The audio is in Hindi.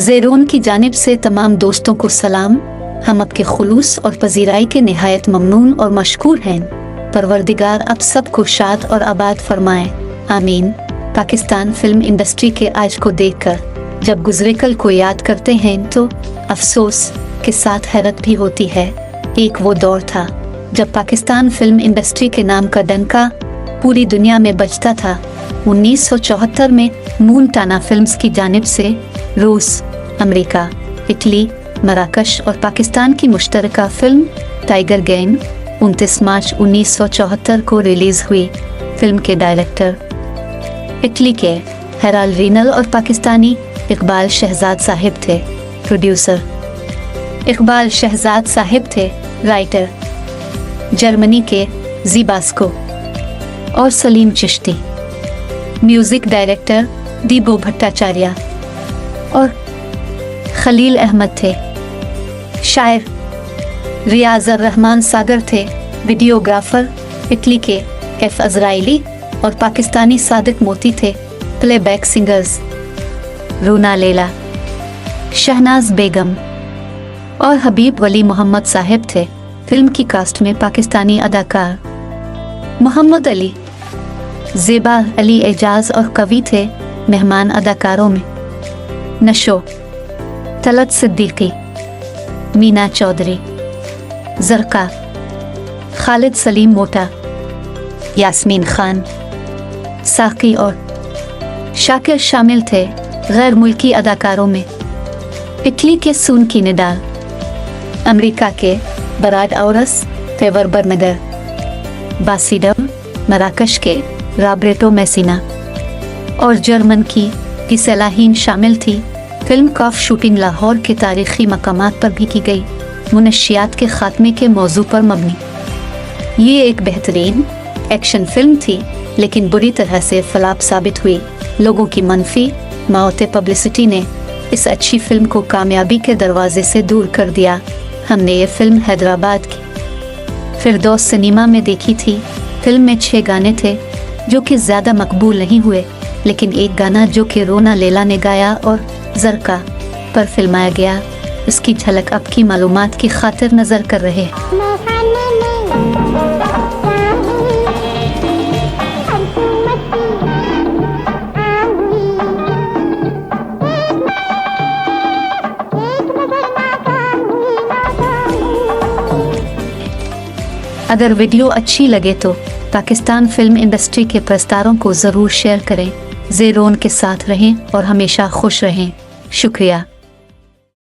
ज़ेरोन की जानिब से तमाम दोस्तों को सलाम। हम आपके खुलूस और पजीराई के निहायत ममनून और मशकूर हैं। परवरदिगार आप सबको शाद और आबाद फरमाए, आमीन। पाकिस्तान फिल्म इंडस्ट्री के आज को देखकर जब गुज़रे कल को याद करते हैं तो अफसोस के साथ हैरत भी होती है। एक वो दौर था जब पाकिस्तान फिल्म इंडस्ट्री के नाम का डंका पूरी दुनिया में बजता था। 1974 में मून टाना फिल्म्स की जानिब से रूस, अमेरिका, इटली, मराकश और पाकिस्तान की मुश्तरका फिल्म टाइगर गैंग 29 मार्च 1974 को रिलीज हुई। फिल्म के डायरेक्टर इटली के हेराल्ड रीनल और पाकिस्तानी इकबाल शहजाद साहिब थे। प्रोड्यूसर इकबाल शहजाद साहिब थे। राइटर जर्मनी के ज़ीबास्को और सलीम चिश्ती। म्यूजिक डायरेक्टर दीबो भट्टाचार्य और खलील अहमद थे। शायर रियाज़ रहमान सागर थे। वीडियोग्राफर इटली के एफ अजराइली और पाकिस्तानी सादिक मोती थे। प्लेबैक सिंगर्स रूना लैला, शहनाज बेगम और हबीब वली मोहम्मद साहिब थे। फिल्म की कास्ट में पाकिस्तानी अदाकार मोहम्मद अली, ज़ेबा अली एजाज और कवि थे। मेहमान अदाकारों में नशो, तलत सिद्दीकी, मीना चौधरी, जरका, खालिद सलीम मोटा, यास्मीन खान, साकी और शाकिर शामिल थे। गैर मुल्की अदाकारों में इटली के सून की निडाल, अमेरिका के बराड औरस, फेवर बर्नगर, बासिडम, मराकश के रॉबर्टो मैसिना और जर्मन की गिसेलाहीन शामिल थी। फिल्म कॉफ शूटिंग लाहौर के तारीखी मकामात पर भी की गई। मुनशियात के खात्मे के मौजू पर मबनी ये एक बेहतरीन एक्शन फिल्म थी, लेकिन बुरी तरह से फ्लॉप साबित हुई। लोगों की मनफी मौत पब्लिसिटी ने इस अच्छी फिल्म को कामयाबी के दरवाजे से दूर कर दिया। हमने ये फिल्म हैदराबाद की फिरदौस सिनेमा में देखी थी। फिल्म में 6 गाने थे जो कि ज़्यादा मकबूल नहीं हुए, लेकिन एक गाना जो कि रोना लैला ने गाया और जरका पर फिल्माया गया, इसकी झलक आपकी मालूमात की खातिर नज़र कर रहे हैं। अगर वीडियो अच्छी लगे तो पाकिस्तान फिल्म इंडस्ट्री के प्रस्तारों को ज़रूर शेयर करें। ज़ेरोन के साथ रहें और हमेशा खुश रहें। शुक्रिया।